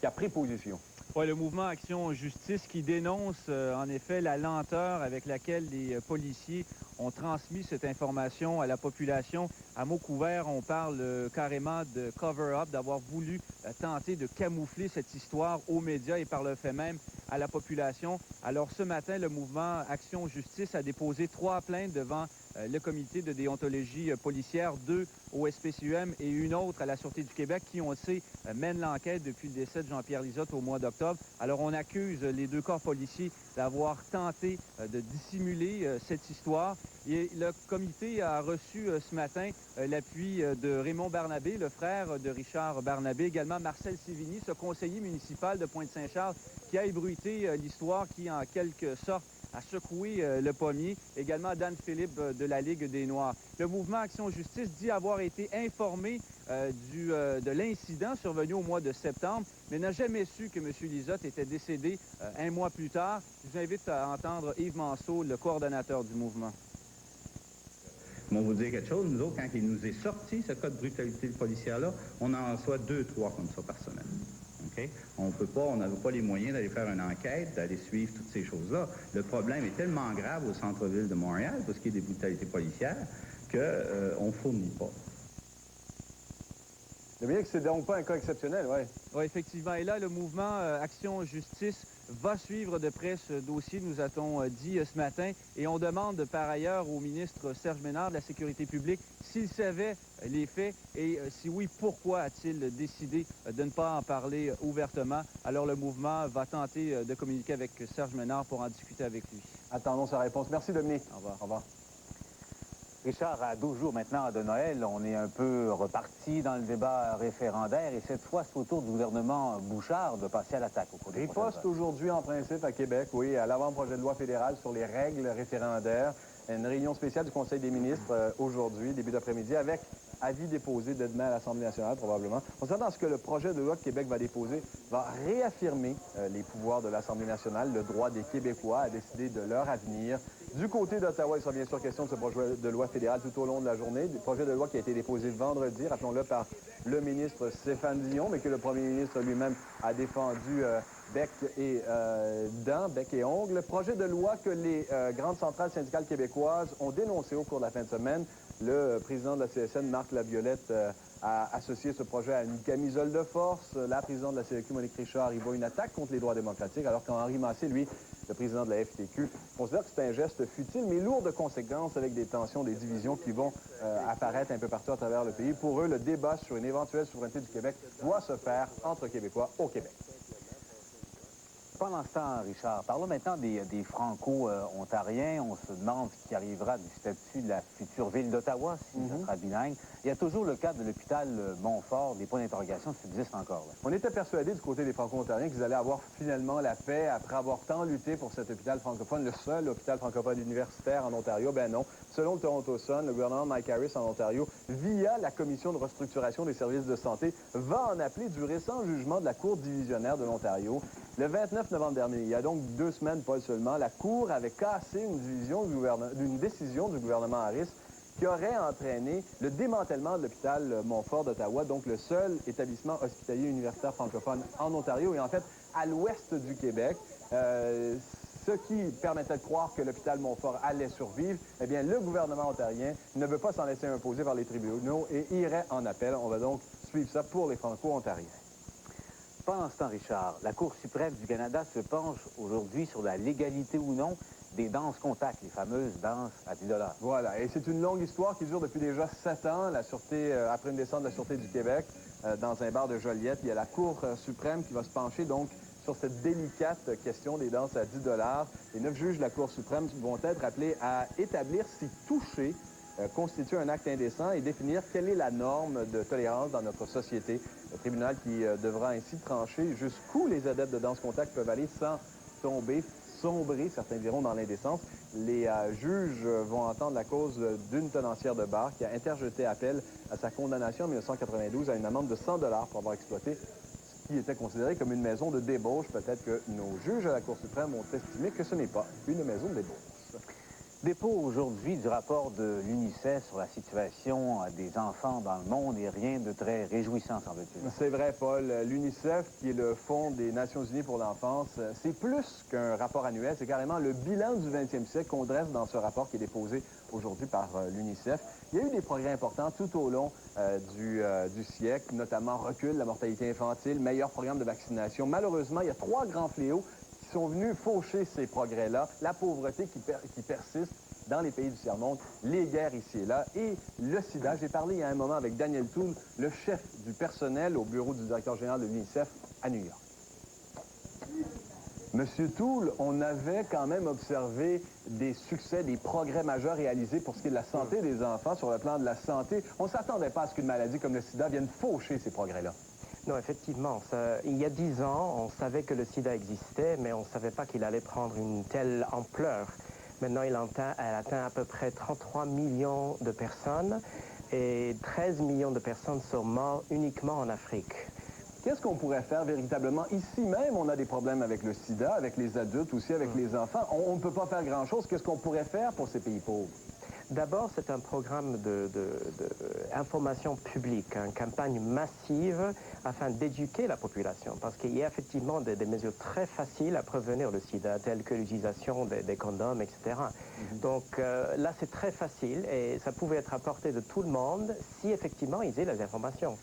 qui a pris position. Oui, le mouvement Action Justice qui dénonce en effet la lenteur avec laquelle les policiers ont transmis cette information à la population. À mots couverts, on parle carrément de cover-up, d'avoir voulu tenter de camoufler cette histoire aux médias et par le fait même à la population. Alors ce matin, le mouvement Action Justice a déposé 3 plaintes devant le comité de déontologie policière, 2 au SPCUM et une autre à la Sûreté du Québec qui, on le sait, mène l'enquête depuis le décès de Jean-Pierre Lizotte au mois d'octobre. Alors on accuse les 2 corps policiers d'avoir tenté de dissimuler cette histoire. Et le comité a reçu ce matin l'appui de Raymond Barnabé, le frère de Richard Barnabé, également Marcel Sévigny, ce conseiller municipal de Pointe-Saint-Charles qui a ébruité l'histoire, qui en quelque sorte a secoué le pommier, également Dan Philippe de la Ligue des Noirs. Le mouvement Action Justice dit avoir été informé de l'incident survenu au mois de septembre, mais n'a jamais su que M. Lizotte était décédé un mois plus tard. Je vous invite à entendre Yves Manceau, le coordonnateur du mouvement. On va vous dire quelque chose, nous autres, quand il nous est sorti, ce cas de brutalité policière-là, on en reçoit 2, 3 comme ça par semaine. Okay? On n'avait pas les moyens d'aller faire une enquête, d'aller suivre toutes ces choses-là. Le problème est tellement grave au centre-ville de Montréal, pour ce qui est des brutalités policières, qu'on ne fournit pas. C'est bien que c'est donc pas un cas exceptionnel, oui. Oui, effectivement. Et là, le mouvement Action Justice va suivre de près ce dossier, nous a-t-on dit ce matin. Et on demande par ailleurs au ministre Serge Ménard de la Sécurité publique s'il savait les faits et si oui, pourquoi a-t-il décidé de ne pas en parler ouvertement. Alors le mouvement va tenter de communiquer avec Serge Ménard pour en discuter avec lui. Attendons sa réponse. Merci, Dominique. Au revoir. Au revoir. Richard, à 12 jours maintenant de Noël, on est un peu reparti dans le débat référendaire et cette fois, c'est au tour du gouvernement Bouchard de passer à l'attaque au cours des prochaines Riposte aujourd'hui en principe à Québec, oui, à l'avant-projet de loi fédérale sur les règles référendaires. Une réunion spéciale du Conseil des ministres aujourd'hui, début d'après-midi, avec avis déposé dès demain à l'Assemblée nationale, probablement. On s'attend à ce que le projet de loi que Québec va déposer va réaffirmer les pouvoirs de l'Assemblée nationale, le droit des Québécois à décider de leur avenir. Du côté d'Ottawa, il sera bien sûr question de ce projet de loi fédéral tout au long de la journée. Le projet de loi qui a été déposé vendredi, rappelons-le, par le ministre Stéphane Dion, mais que le premier ministre lui-même a défendu bec et dents, bec et ongles. Projet de loi que les grandes centrales syndicales québécoises ont dénoncé au cours de la fin de semaine. Le président de la CSN, Marc Laviolette, a associé ce projet à une camisole de force. La présidente de la CLQ, Monique Richard, y voit une attaque contre les droits démocratiques, alors qu'Henri Massé, lui, le président de la FTQ, considère que c'est un geste futile, mais lourd de conséquences avec des tensions, des divisions qui vont apparaître un peu partout à travers le pays. Pour eux, le débat sur une éventuelle souveraineté du Québec doit se faire entre Québécois au Québec. Pendant ce temps, Richard, parlons maintenant des Franco-ontariens. On se demande ce qui arrivera du statut de la future ville d'Ottawa, si ça sera bilingue. Il y a toujours le cas de l'hôpital Montfort. Des points d'interrogation subsistent encore. Là. On était persuadés du côté des Franco-ontariens qu'ils allaient avoir finalement la paix après avoir tant lutté pour cet hôpital francophone, le seul hôpital francophone universitaire en Ontario. Ben non. Selon le Toronto Sun, le gouvernement de Mike Harris en Ontario, via la Commission de restructuration des services de santé, va en appeler du récent jugement de la Cour divisionnaire de l'Ontario. Le 29 novembre dernier, il y a donc 2 semaines, pas seulement, la Cour avait cassé une décision du gouvernement Harris qui aurait entraîné le démantèlement de l'hôpital Montfort d'Ottawa, donc le seul établissement hospitalier universitaire francophone en Ontario et en fait à l'ouest du Québec. Ce qui permettait de croire que l'hôpital Montfort allait survivre, eh bien, le gouvernement ontarien ne veut pas s'en laisser imposer par les tribunaux et irait en appel. On va donc suivre ça pour les Franco-ontariens. Pendant ce temps, Richard, la Cour suprême du Canada se penche aujourd'hui sur la légalité ou non des danses contacts, les fameuses danses à 10 $. Voilà, et c'est une longue histoire qui dure depuis déjà 7 ans. La Sûreté, après une descente de la Sûreté du Québec, dans un bar de Joliette, il y a la Cour suprême qui va se pencher donc sur cette délicate question des danses à 10 $. Les 9 juges de la Cour suprême vont être appelés à établir si toucher constitue un acte indécent et définir quelle est la norme de tolérance dans notre société. Le tribunal qui devra ainsi trancher jusqu'où les adeptes de danse contact peuvent aller sans sombrer, certains diront, dans l'indécence. Les juges vont entendre la cause d'une tenancière de bar qui a interjeté appel à sa condamnation en 1992 à une amende de 100 $ pour avoir exploité ce qui était considéré comme une maison de débauche. Peut-être que nos juges à la Cour suprême ont estimé que ce n'est pas une maison de débauche. Dépôt aujourd'hui du rapport de l'UNICEF sur la situation des enfants dans le monde et rien de très réjouissant, semble-t-il. C'est vrai, Paul. L'UNICEF, qui est le Fonds des Nations Unies pour l'enfance, c'est plus qu'un rapport annuel. C'est carrément le bilan du 20e siècle qu'on dresse dans ce rapport qui est déposé aujourd'hui par l'UNICEF. Il y a eu des progrès importants tout au long du siècle, notamment recul de la mortalité infantile, meilleur programme de vaccination. Malheureusement, il y a 3 grands fléaux qui sont venus faucher ces progrès-là. La pauvreté qui persiste dans les pays du tiers-monde, les guerres ici et là, et le sida. J'ai parlé il y a un moment avec Daniel Toole, le chef du personnel au bureau du directeur général de l'UNICEF à New York. Monsieur Toole, on avait quand même observé des succès, des progrès majeurs réalisés pour ce qui est de la santé des enfants, sur le plan de la santé. On ne s'attendait pas à ce qu'une maladie comme le sida vienne faucher ces progrès-là. Non, effectivement. Il y a 10 ans, on savait que le sida existait, mais on ne savait pas qu'il allait prendre une telle ampleur. Maintenant, elle atteint à peu près 33 millions de personnes et 13 millions de personnes sont mortes uniquement en Afrique. Qu'est-ce qu'on pourrait faire véritablement? Ici même, on a des problèmes avec le sida, avec les adultes, aussi avec les enfants. On ne peut pas faire grand-chose. Qu'est-ce qu'on pourrait faire pour ces pays pauvres? D'abord, c'est un programme d'information publique, une campagne massive afin d'éduquer la population, parce qu'il y a effectivement des mesures très faciles à prévenir le sida, telles que l'utilisation des condoms, etc. Donc là, c'est très facile et ça pouvait être à portée de tout le monde si effectivement ils aient les informations.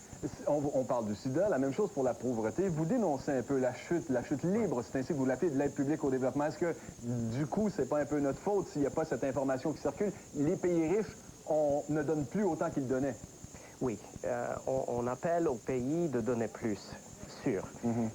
On parle du sida, la même chose pour la pauvreté. Vous dénoncez un peu la chute libre, c'est ainsi que vous l'appelez, de l'aide publique au développement. Est-ce que, du coup, c'est pas un peu notre faute s'il n'y a pas cette information qui circule? Les pays riches, on ne donne plus autant qu'ils donnaient. Oui, on appelle aux pays de donner plus, sûr.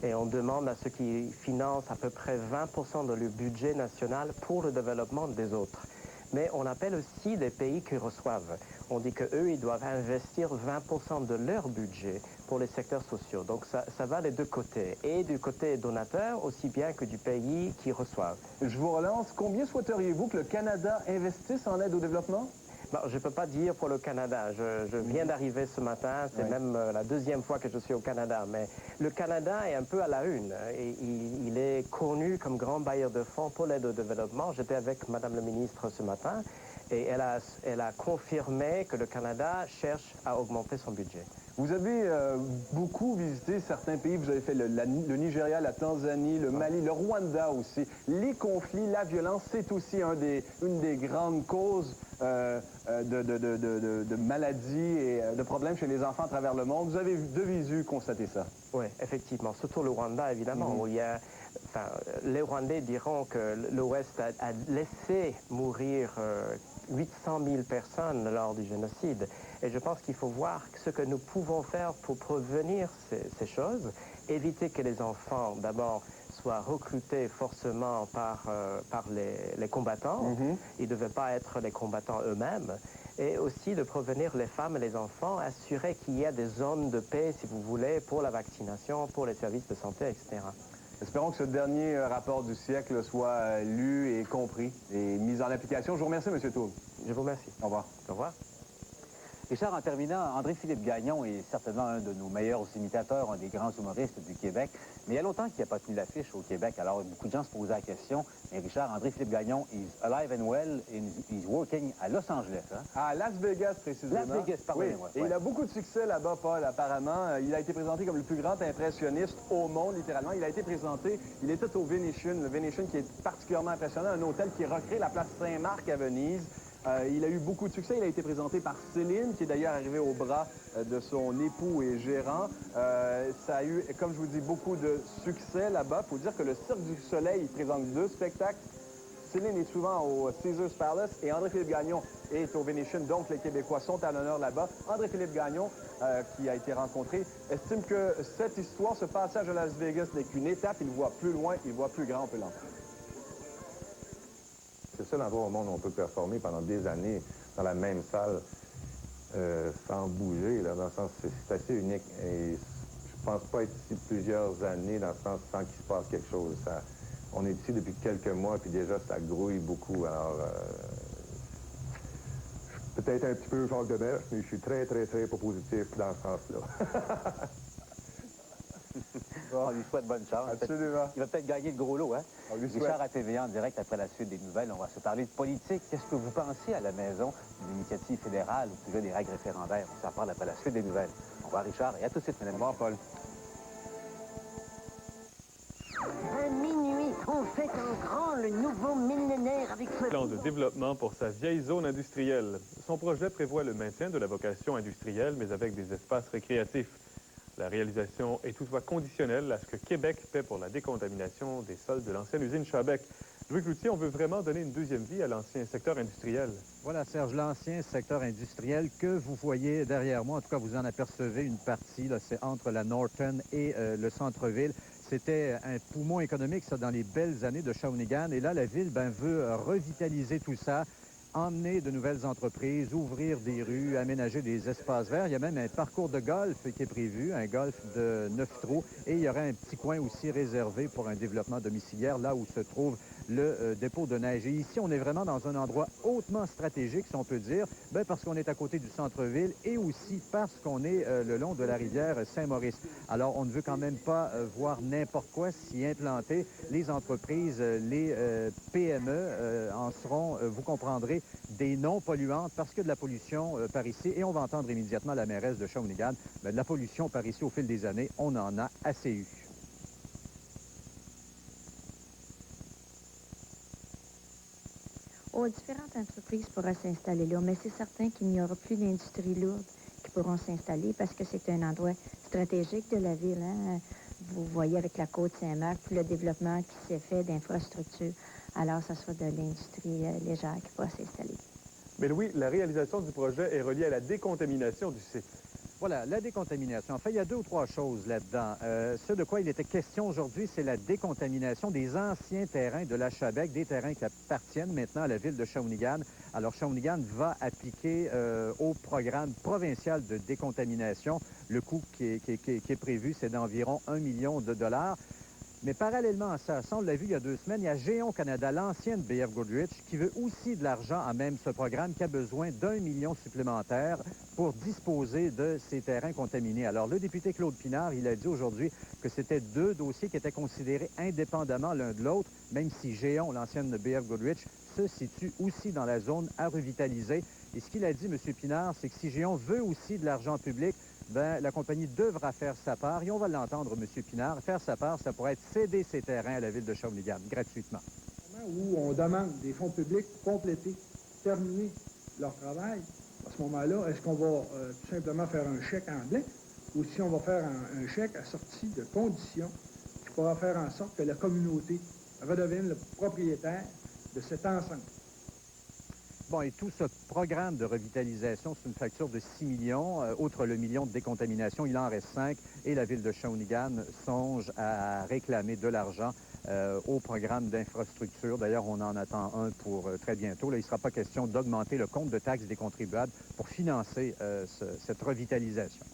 Et on demande à ceux qui financent à peu près 20% de leur budget national pour le développement des autres. Mais on appelle aussi des pays qui reçoivent. On dit qu'eux, ils doivent investir 20% de leur budget pour les secteurs sociaux. Donc ça va des deux côtés. Et du côté donateur, aussi bien que du pays qui reçoivent. Je vous relance. Combien souhaiteriez-vous que le Canada investisse en aide au développement? Bon, je ne peux pas dire pour le Canada. Je viens d'arriver ce matin. C'est même la deuxième fois que je suis au Canada. Mais le Canada est un peu à la une. Et il est connu comme grand bailleur de fonds pour l'aide au développement. J'étais avec Madame le ministre ce matin et elle a confirmé que le Canada cherche à augmenter son budget. Vous avez beaucoup visité certains pays. Vous avez fait le Nigeria, la Tanzanie, le Mali, le Rwanda aussi. Les conflits, la violence, c'est aussi une des grandes causes de maladies et de problèmes chez les enfants à travers le monde. Vous avez de visu constaté ça? Oui, effectivement. Surtout le Rwanda, évidemment, où il y a... Enfin, les Rwandais diront que l'Ouest a laissé mourir 800 000 personnes lors du génocide. Et je pense qu'il faut voir ce que nous pouvons faire pour prévenir ces choses, éviter que les enfants, d'abord, soient recrutés forcément par les combattants. Ils ne devaient pas être les combattants eux-mêmes. Et aussi de prévenir les femmes et les enfants, assurer qu'il y a des zones de paix, si vous voulez, pour la vaccination, pour les services de santé, etc. Espérons que ce dernier rapport du siècle soit lu et compris et mis en application. Je vous remercie, M. Toole. Je vous remercie. Au revoir. Au revoir. Richard, en terminant, André-Philippe Gagnon est certainement un de nos meilleurs imitateurs, un des grands humoristes du Québec. Mais il y a longtemps qu'il n'a pas tenu l'affiche au Québec. Alors, beaucoup de gens se posaient la question. Mais Richard, André-Philippe Gagnon, is alive and well, and he's working à Los Angeles. Hein? À Las Vegas, précisément. Las Vegas, pardonnez-moi. Oui. Et il a beaucoup de succès là-bas, Paul, apparemment. Il a été présenté comme le plus grand impressionniste au monde, littéralement. Il a été présenté, il était au Venetian, le Venetian qui est particulièrement impressionnant, un hôtel qui recrée la place Saint-Marc à Venise. Il a eu beaucoup de succès. Il a été présenté par Céline, qui est d'ailleurs arrivée au bras de son époux et gérant. Ça a eu, comme je vous dis, beaucoup de succès là-bas. Il faut dire que le Cirque du Soleil il présente 2 spectacles. Céline est souvent au Caesars Palace et André-Philippe Gagnon est au Venetian. Donc, les Québécois sont à l'honneur là-bas. André-Philippe Gagnon, qui a été rencontré, estime que cette histoire, ce passage à Las Vegas n'est qu'une étape. Il voit plus loin, il voit plus grand, on peut l'entendre. C'est le seul endroit au monde où on peut performer pendant des années dans la même salle sans bouger, là, dans le sens c'est assez unique. Et je pense pas être ici plusieurs années dans le sens sans qu'il se passe quelque chose. On est ici depuis quelques mois, puis déjà ça grouille beaucoup. Alors, je suis peut-être un petit peu Jacques Demers, mais je suis très, très, très pas positif dans ce sens-là. On lui souhaite bonne chance. Absolument. Il va peut-être gagner le gros lot, hein? On lui souhaite. Richard à TVA en direct après la suite des nouvelles. On va se parler de politique. Qu'est-ce que vous pensez à la maison d'une initiative fédérale au sujet des règles référendaires? On s'en parle après la suite des nouvelles. Au revoir, Richard, et à tout de suite, mesdames. Au revoir, Paul. À minuit, on fête en grand le nouveau millénaire avec ce... Plan de développement pour sa vieille zone industrielle. Son projet prévoit le maintien de la vocation industrielle, mais avec des espaces récréatifs. La réalisation est toutefois conditionnelle à ce que Québec paie pour la décontamination des sols de l'ancienne usine Chabec. Louis Cloutier, on veut vraiment donner une deuxième vie à l'ancien secteur industriel. Voilà, Serge, l'ancien secteur industriel que vous voyez derrière moi. En tout cas, vous en apercevez une partie. C'est entre la Norton et le centre-ville. C'était un poumon économique, ça, dans les belles années de Shawinigan. Et là, la ville veut revitaliser tout ça, emmener de nouvelles entreprises, ouvrir des rues, aménager des espaces verts. Il y a même un parcours de golf qui est prévu, un golf de 9 trous. Et il y aura un petit coin aussi réservé pour un développement domiciliaire, là où se trouve le dépôt de neige. Et ici, on est vraiment dans un endroit hautement stratégique, si on peut dire, parce qu'on est à côté du centre-ville et aussi parce qu'on est le long de la rivière Saint-Maurice. Alors, on ne veut quand même pas voir n'importe quoi s'y implanter. Les entreprises, les PME en seront, vous comprendrez, des non polluantes parce que de la pollution par ici, et on va entendre immédiatement la mairesse de Shawinigan, de la pollution par ici au fil des années, on en a assez eu. Oh, différentes entreprises pourront s'installer là, mais c'est certain qu'il n'y aura plus d'industries lourdes qui pourront s'installer parce que c'est un endroit stratégique de la ville. Hein? Vous voyez avec la côte Saint-Marc, tout le développement qui s'est fait d'infrastructures. Alors, ça sera de l'industrie légère qui pourra s'installer. Mais Louis, la réalisation du projet est reliée à la décontamination du site. Voilà, la décontamination. En fait, il y a 2 ou 3 choses là-dedans. Ce de quoi il était question aujourd'hui, c'est la décontamination des anciens terrains de la Chabec, des terrains qui appartiennent maintenant à la ville de Shawinigan. Alors, Shawinigan va appliquer au programme provincial de décontamination. Le coût qui est prévu, c'est d'environ 1 million de dollars. Mais parallèlement à ça, on l'a vu il y a 2 semaines, il y a Géon Canada, l'ancienne BF Goodrich, qui veut aussi de l'argent à même ce programme, qui a besoin d'1 million supplémentaire pour disposer de ces terrains contaminés. Alors, le député Claude Pinard, il a dit aujourd'hui que c'était 2 dossiers qui étaient considérés indépendamment l'un de l'autre, même si Géon, l'ancienne BF Goodrich, se situe aussi dans la zone à revitaliser. Et ce qu'il a dit, M. Pinard, c'est que si Géon veut aussi de l'argent public, la compagnie devra faire sa part, et on va l'entendre, M. Pinard. Faire sa part, ça pourrait être céder ses terrains à la ville de Shawinigan, gratuitement. Où on demande des fonds publics pour compléter, terminer leur travail, à ce moment-là, est-ce qu'on va tout simplement faire un chèque en blanc, ou si on va faire un chèque assorti de conditions qui pourra faire en sorte que la communauté redevienne le propriétaire de cet ensemble. Bon, et tout ce programme de revitalisation, c'est une facture de 6 millions. Outre le million de décontamination, il en reste 5. Et la ville de Shawinigan songe à réclamer de l'argent au programme d'infrastructure. D'ailleurs, on en attend un pour très bientôt. Là, il ne sera pas question d'augmenter le compte de taxes des contribuables pour financer cette revitalisation.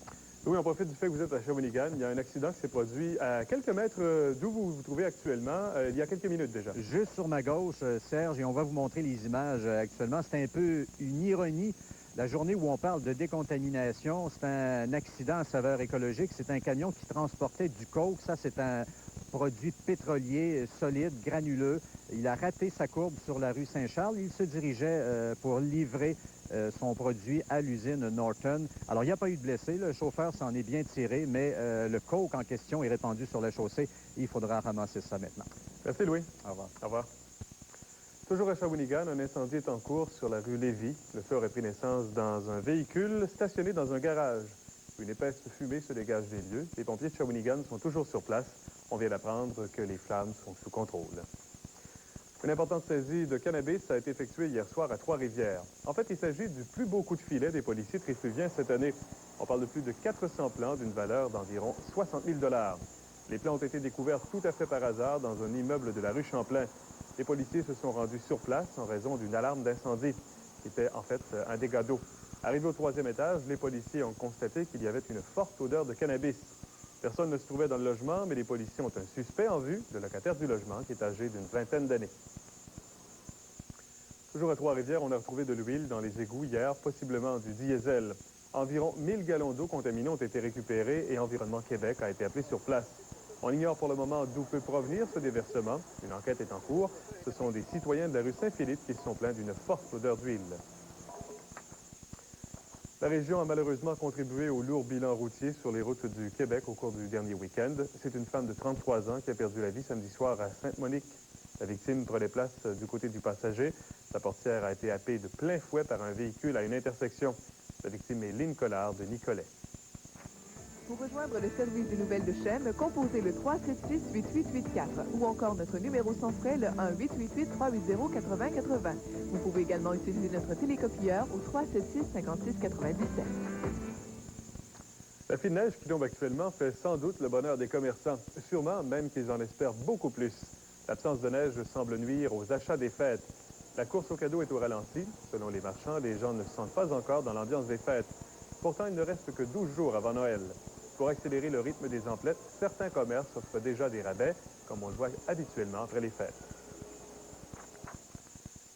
Oui, on profite du fait que vous êtes à Shawinigan. Il y a un accident qui s'est produit à quelques mètres d'où vous vous trouvez actuellement, il y a quelques minutes déjà. Juste sur ma gauche, Serge, et on va vous montrer les images actuellement. C'est un peu une ironie. La journée où on parle de décontamination, c'est un accident à saveur écologique. C'est un camion qui transportait du coke. Ça, c'est un produit pétrolier solide, granuleux. Il a raté sa courbe sur la rue Saint-Charles. Il se dirigeait pour livrer son produit à l'usine Norton. Alors, il n'y a pas eu de blessés. Le chauffeur s'en est bien tiré, mais le coke en question est répandu sur la chaussée. Il faudra ramasser ça maintenant. Merci, Louis. Au revoir. Au revoir. Toujours à Shawinigan, un incendie est en cours sur la rue Lévis. Le feu aurait pris naissance dans un véhicule stationné dans un garage. Une épaisse fumée se dégage des lieux. Les pompiers de Shawinigan sont toujours sur place. On vient d'apprendre que les flammes sont sous contrôle. Une importante saisie de cannabis a été effectuée hier soir à Trois-Rivières. En fait, il s'agit du plus beau coup de filet des policiers trifluviens cette année. On parle de plus de 400 plants d'une valeur d'environ 60 000 $. Les plants ont été découverts tout à fait par hasard dans un immeuble de la rue Champlain. Les policiers se sont rendus sur place en raison d'une alarme d'incendie, qui était en fait un dégât d'eau. Arrivés au 3e étage, les policiers ont constaté qu'il y avait une forte odeur de cannabis. Personne ne se trouvait dans le logement, mais les policiers ont un suspect en vue, le locataire du logement, qui est âgé d'une vingtaine d'années. Toujours à Trois-Rivières, on a retrouvé de l'huile dans les égouts hier, possiblement du diesel. Environ 1000 gallons d'eau contaminée ont été récupérés et Environnement Québec a été appelé sur place. On ignore pour le moment d'où peut provenir ce déversement. Une enquête est en cours. Ce sont des citoyens de la rue Saint-Philippe qui se sont plaints d'une forte odeur d'huile. La région a malheureusement contribué au lourd bilan routier sur les routes du Québec au cours du dernier week-end. C'est une femme de 33 ans qui a perdu la vie samedi soir à Sainte-Monique. La victime prenait place du côté du passager. Sa portière a été happée de plein fouet par un véhicule à une intersection. La victime est Lynn Collard de Nicolet. Pour rejoindre le service des nouvelles de Chem, composez le 376-8884 ou encore notre numéro sans frais, le 1-888-380-8080. Vous pouvez également utiliser notre télécopieur au 376-5697. La fine neige qui tombe actuellement fait sans doute le bonheur des commerçants, sûrement même qu'ils en espèrent beaucoup plus. L'absence de neige semble nuire aux achats des fêtes. La course aux cadeaux est au ralenti. Selon les marchands, les gens ne se sentent pas encore dans l'ambiance des fêtes. Pourtant, il ne reste que 12 jours avant Noël. Pour accélérer le rythme des emplettes, certains commerces offrent déjà des rabais, comme on le voit habituellement après les fêtes.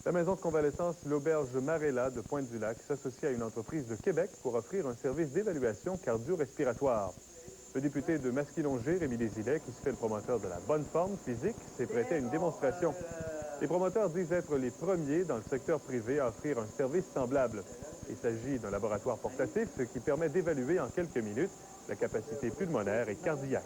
La maison de convalescence L'Auberge Marella de Pointe-du-Lac s'associe à une entreprise de Québec pour offrir un service d'évaluation cardio-respiratoire. Le député de Masquilongé, Rémi Desilets, qui se fait le promoteur de la bonne forme physique, s'est prêté à une démonstration. Les promoteurs disent être les premiers dans le secteur privé à offrir un service semblable. Il s'agit d'un laboratoire portatif, ce qui permet d'évaluer en quelques minutes la capacité pulmonaire et cardiaque.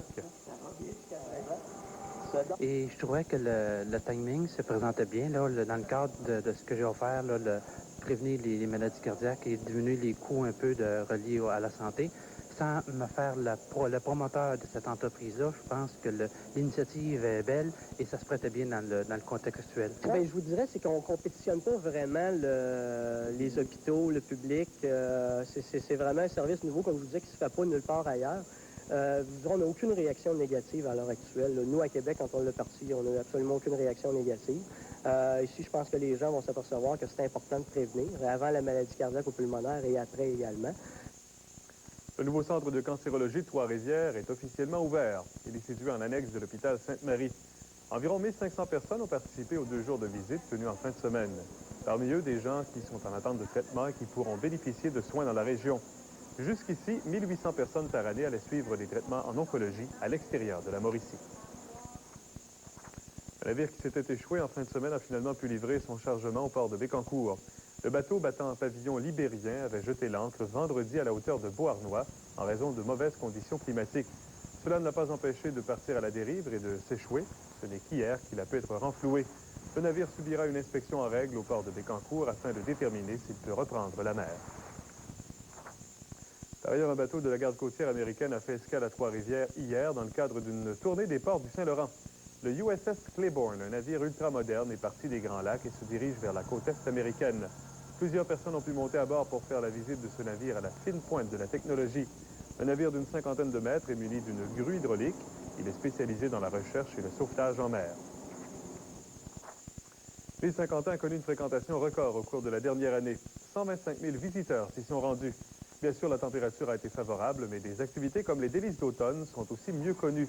Et je trouvais que le timing se présentait bien là, dans le cadre de ce que j'ai offert, là, prévenir les maladies cardiaques et diminuer les coûts un peu reliés à la santé. Sans me faire le promoteur de cette entreprise-là, je pense que l'initiative est belle et ça se prêtait bien dans le contexte actuel. Bien, je vous dirais, c'est qu'on ne compétitionne pas vraiment les hôpitaux, le public. C'est vraiment un service nouveau, comme je vous disais, qui ne se fait pas nulle part ailleurs. On n'a aucune réaction négative à l'heure actuelle. Nous, à Québec, quand on l'a parti, on n'a absolument aucune réaction négative. Ici, je pense que les gens vont s'apercevoir que c'est important de prévenir, avant la maladie cardiaque ou pulmonaire et après également. Le nouveau centre de cancérologie de Trois-Rivières est officiellement ouvert. Il est situé en annexe de l'hôpital Sainte-Marie. Environ 1500 personnes ont participé aux 2 jours de visite tenus en fin de semaine. Parmi eux, des gens qui sont en attente de traitement et qui pourront bénéficier de soins dans la région. Jusqu'ici, 1800 personnes par année allaient suivre des traitements en oncologie à l'extérieur de la Mauricie. Un navire qui s'était échoué en fin de semaine a finalement pu livrer son chargement au port de Bécancour. Le bateau battant un pavillon libérien avait jeté l'ancre vendredi à la hauteur de Beauharnois en raison de mauvaises conditions climatiques. Cela ne l'a pas empêché de partir à la dérive et de s'échouer. Ce n'est qu'hier qu'il a pu être renfloué. Le navire subira une inspection en règle au port de Bécancour afin de déterminer s'il peut reprendre la mer. Par ailleurs, un bateau de la garde côtière américaine a fait escale à Trois-Rivières hier dans le cadre d'une tournée des ports du Saint-Laurent. Le USS Claiborne, un navire ultramoderne, est parti des Grands Lacs et se dirige vers la côte est américaine. Plusieurs personnes ont pu monter à bord pour faire la visite de ce navire à la fine pointe de la technologie. Un navire d'une 50aine de mètres est muni d'une grue hydraulique. Il est spécialisé dans la recherche et le sauvetage en mer. L'île Saint-Quentin a connu une fréquentation record au cours de la dernière année. 125 000 visiteurs s'y sont rendus. Bien sûr, la température a été favorable, mais des activités comme les délices d'automne sont aussi mieux connues.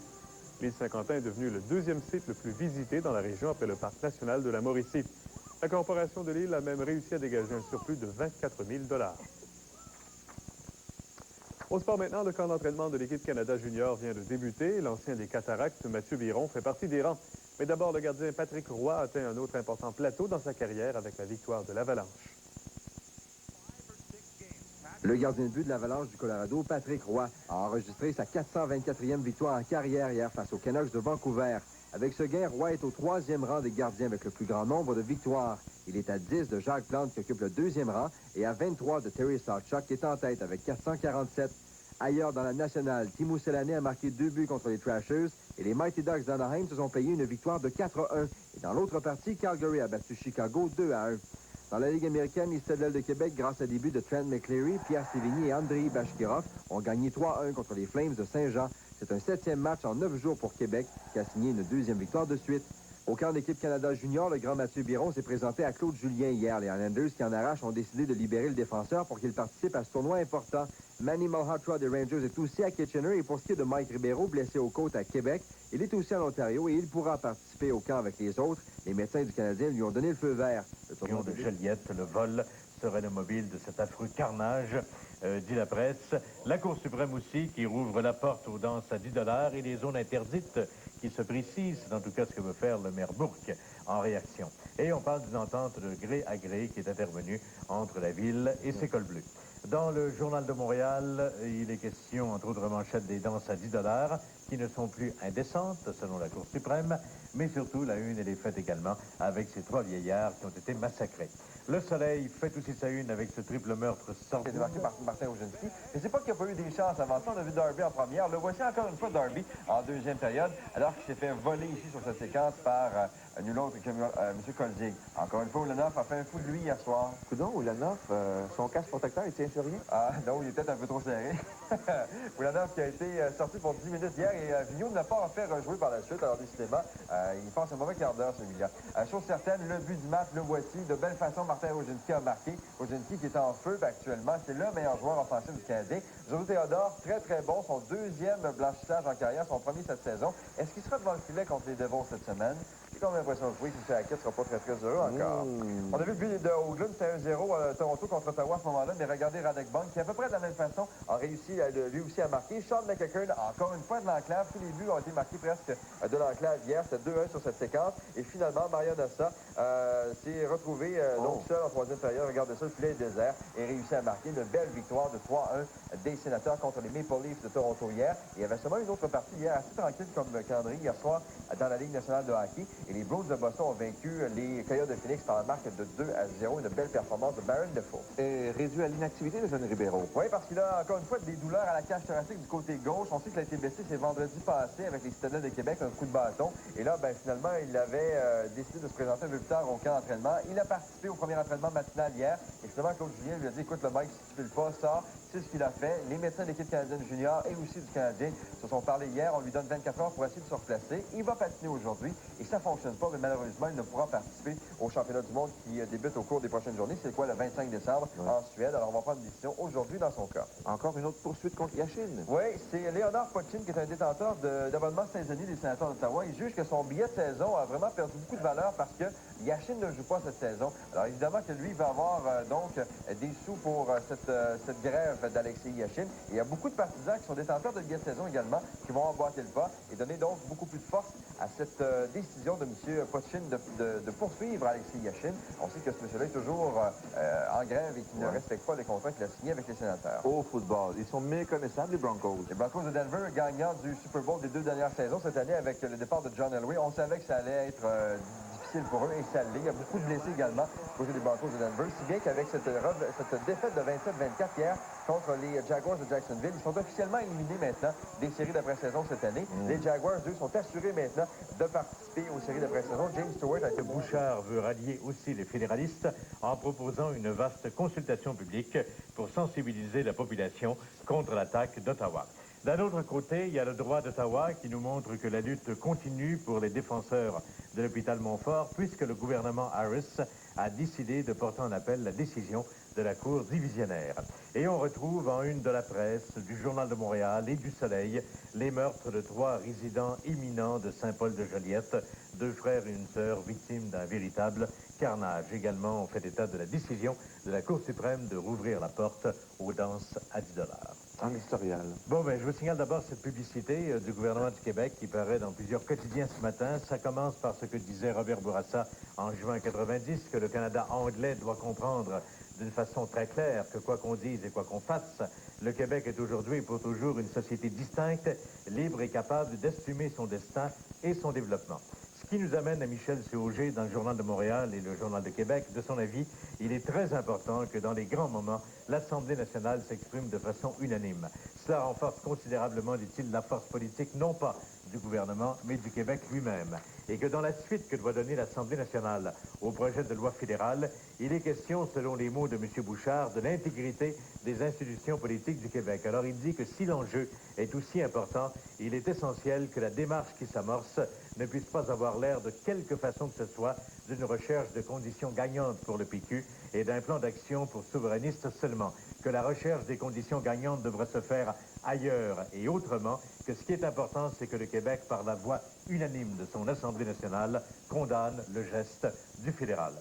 L'île Saint-Quentin est devenue le 2e site le plus visité dans la région après le parc national de la Mauricie. La corporation de l'île a même réussi à dégager un surplus de 24 000 $. Au sport maintenant, le camp d'entraînement de l'équipe Canada Junior vient de débuter. L'ancien des Cataractes, Mathieu Biron, fait partie des rangs. Mais d'abord, le gardien Patrick Roy a atteint un autre important plateau dans sa carrière avec la victoire de l'Avalanche. Le gardien de but de l'Avalanche du Colorado, Patrick Roy, a enregistré sa 424e victoire en carrière hier face aux Canucks de Vancouver. Avec ce gain, Roy est au 3e rang des gardiens avec le plus grand nombre de victoires. Il est à 10 de Jacques Plante qui occupe le 2e rang et à 23 de Terry Sawchuk qui est en tête avec 447. Ailleurs dans la nationale, Timo Selané a marqué 2 buts contre les Thrashers et les Mighty Ducks d'Anaheim se sont payés une victoire de 4-1. Et dans l'autre partie, Calgary a battu Chicago 2-1. Dans la Ligue américaine, les Citadels de Québec, grâce à des buts de Trent McCleary, Pierre Sévigny et Andrei Bashkirov, ont gagné 3-1 contre les Flames de Saint-Jean. C'est un 7e match en 9 jours pour Québec, qui a signé une 2e victoire de suite. Au camp d'équipe Canada Junior, le grand Mathieu Biron s'est présenté à Claude Julien hier. Les Islanders qui en arrachent ont décidé de libérer le défenseur pour qu'il participe à ce tournoi important. Manny Malhotra des Rangers est aussi à Kitchener et pour ce qui est de Mike Ribeiro, blessé aux côtes à Québec, il est aussi en Ontario et il pourra participer au camp avec les autres. Les médecins du Canadien lui ont donné le feu vert. Le tournoi de Joliette, le vol serait le mobile de cet affreux carnage, dit la presse. La Cour suprême aussi qui rouvre la porte aux danses à 10 $ et les zones interdites qui se précisent. C'est en tout cas ce que veut faire le maire Bourque en réaction. Et on parle d'une entente de gré à gré qui est intervenue entre la ville et ses cols bleus. Dans le Journal de Montréal, il est question, entre autres manchettes, des danses à 10 $ qui ne sont plus indécentes, selon la Cour suprême, mais surtout, la une, elle est faite également avec ces 3 vieillards qui ont été massacrés. Le Soleil fait aussi sa une avec ce triple meurtre sorti. C'est débarqué par Martin Oginski. Je ne sais pas qu'il n'y a pas eu des chances avant ça. On a vu Darby en première. Le voici encore une fois, Darby, en deuxième période, alors qu'il s'est fait voler ici sur cette séquence par nul autre que M. Kolzig. Encore une fois, Ulanov a fait un fou de lui hier soir. Coudon, Ulanov, son casque protecteur, il tient sur rien? Ah non, il est peut-être un peu trop serré. Ulanov qui a été sorti pour 10 minutes hier et Vigneault ne l'a pas fait rejouer par la suite. Alors décidément, il passe un mauvais quart d'heure celui-là. Chose certaine, le but du match, le voici. De belle façon, Martin Oginski a marqué. Oginski qui est en feu actuellement, c'est le meilleur joueur offensif du Canadien. José Théodore, très très bon, son deuxième blanchissage en carrière, son premier cette saison. Est-ce qu'il sera devant le filet contre les Devils cette semaine? J'ai comme l'impression que oui, si c'est à quête, il ne sera pas très très heureux encore. On a vu le but de Hoagland, c'était 1-0 à Toronto contre Ottawa à ce moment-là, mais regardez Radek Bonk qui, à peu près de la même façon, a réussi lui aussi à marquer. Sean McEachern, encore une fois de l'enclave. Tous les buts ont été marqués presque de l'enclave hier. C'était 2-1 sur cette séquence. Et finalement, Mario Nassa s'est retrouvé donc seul en troisième période. Regardez ça, le filet est désert et réussi à marquer une belle victoire de 3-1 des Sénateurs contre les Maple Leafs de Toronto hier. Il y avait seulement une autre partie hier assez tranquille comme calendrier hier soir dans la Ligue nationale de hockey. Et les Blues de Boston ont vaincu les Coyotes de Phoenix par la marque de 2-0. Une belle performance de Baron Defoe. Et réduit à l'inactivité de Johnny Ribeiro. Oui, parce qu'il a encore une fois des douleurs à la cage thoracique du côté gauche. On sait qu'il a été blessé c'est vendredi passé avec les Citadins de Québec, un coup de bâton. Et là, ben, finalement, il avait décidé de se présenter un peu plus tard au camp d'entraînement. Il a participé au premier entraînement matinal hier. Et finalement, Claude Julien lui a dit, écoute, le mec, si tu ne files pas, sors. C'est ce qu'il a fait. Les médecins de l'équipe canadienne junior et aussi du Canadien se sont parlé hier. On lui donne 24 heures pour essayer de se replacer. Il va patiner aujourd'hui et ça ne fonctionne pas, mais malheureusement, il ne pourra participer au championnat du monde qui débute au cours des prochaines journées. C'est quoi, le 25 décembre en Suède. Alors, on va prendre une décision aujourd'hui dans son cas. Encore une autre poursuite contre Yashin. Oui, c'est Léonard Potchin qui est un détenteur d'abonnement Saint-Denis des Sénateurs d'Ottawa. Il juge que son billet de saison a vraiment perdu beaucoup de valeur parce que Yashin ne joue pas cette saison. Alors, évidemment que lui, il va avoir donc des sous pour cette grève d'Alexis Yashin. Et il y a beaucoup de partisans qui sont détenteurs de billets de saison également, qui vont emboîter le pas et donner donc beaucoup plus de force à cette décision de M. Potchin de poursuivre Alexis Yashin. On sait que ce monsieur-là est toujours en grève et qu'il ne respecte pas les contrats qu'il a signés avec les Sénateurs. Au football, ils sont méconnaissables, les Broncos. Les Broncos de Denver, gagnants du Super Bowl des 2 dernières saisons cette année avec le départ de John Elway. On savait que ça allait être difficile pour eux et ça l'est. Il y a beaucoup de blessés également au jeu des Broncos de Denver. Si bien qu'avec cette défaite de 27-24 hier contre les Jaguars de Jacksonville, ils sont officiellement éliminés maintenant des séries d'après-saison cette année. Les Jaguars, eux, sont assurés maintenant de participer aux séries d'après-saison. James Stewart a été... Bouchard veut rallier aussi les fédéralistes en proposant une vaste consultation publique pour sensibiliser la population contre l'attaque d'Ottawa. D'un autre côté, il y a le droit d'Ottawa qui nous montre que la lutte continue pour les défenseurs de l'hôpital Montfort, puisque le gouvernement Harris a décidé de porter en appel la décision de la Cour divisionnaire. Et on retrouve en une de la presse, du Journal de Montréal et du Soleil, les meurtres de 3 résidents éminents de Saint-Paul-de-Joliette, 2 frères et une sœur victimes d'un véritable carnage. Également, on fait état de la décision de la Cour suprême de rouvrir la porte aux danses à 10 $. En historial. Bon, ben, je vous signale d'abord cette publicité du gouvernement du Québec qui paraît dans plusieurs quotidiens ce matin. Ça commence par ce que disait Robert Bourassa en juin 90, que le Canada anglais doit comprendre d'une façon très claire que quoi qu'on dise et quoi qu'on fasse, le Québec est aujourd'hui et pour toujours une société distincte, libre et capable d'estimer son destin et son développement. Ce qui nous amène à Michel Auger dans le Journal de Montréal et le Journal de Québec. De son avis, il est très important que dans les grands moments, l'Assemblée nationale s'exprime de façon unanime. Cela renforce considérablement, dit-il, la force politique, non pas du gouvernement, mais du Québec lui-même. Et que dans la suite que doit donner l'Assemblée nationale au projet de loi fédérale, il est question, selon les mots de M. Bouchard, de l'intégrité des institutions politiques du Québec. Alors il dit que si l'enjeu est aussi important, il est essentiel que la démarche qui s'amorce ne puisse pas avoir l'air de quelque façon que ce soit d'une recherche de conditions gagnantes pour le PQ et d'un plan d'action pour souverainistes seulement. Que la recherche des conditions gagnantes devrait se faire ailleurs et autrement, que ce qui est important, c'est que le Québec, par la voix unanime de son Assemblée nationale, condamne le geste du fédéral.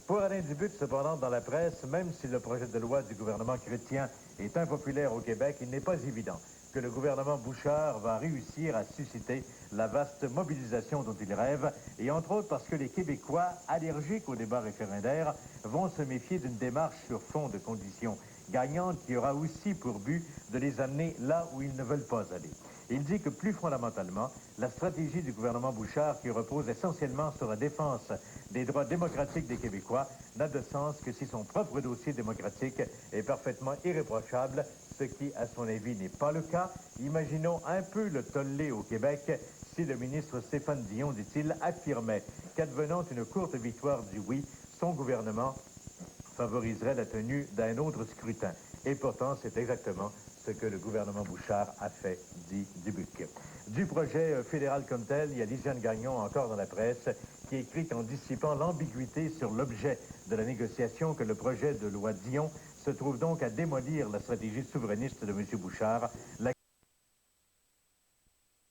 Pour Alain Dubuc, cependant, dans la presse, même si le projet de loi du gouvernement chrétien est impopulaire au Québec, il n'est pas évident que le gouvernement Bouchard va réussir à susciter la vaste mobilisation dont il rêve, et entre autres parce que les Québécois, allergiques au débat référendaire, vont se méfier d'une démarche sur fond de conditions gagnantes qui aura aussi pour but de les amener là où ils ne veulent pas aller. Il dit que plus fondamentalement, la stratégie du gouvernement Bouchard, qui repose essentiellement sur la défense des droits démocratiques des Québécois, n'a de sens que si son propre dossier démocratique est parfaitement irréprochable, ce qui, à son avis, n'est pas le cas. Imaginons un peu le tollé au Québec si le ministre Stéphane Dion, dit-il, affirmait qu'advenant une courte victoire du oui, son gouvernement favoriserait la tenue d'un autre scrutin. Et pourtant, c'est exactement ce que le gouvernement Bouchard a fait, dit Dubuc. Du projet fédéral comme tel, il y a Lisiane Gagnon, encore dans la presse, qui écrit qu'en dissipant l'ambiguïté sur l'objet de la négociation, que le projet de loi Dion se trouve donc à démolir la stratégie souverainiste de M. Bouchard,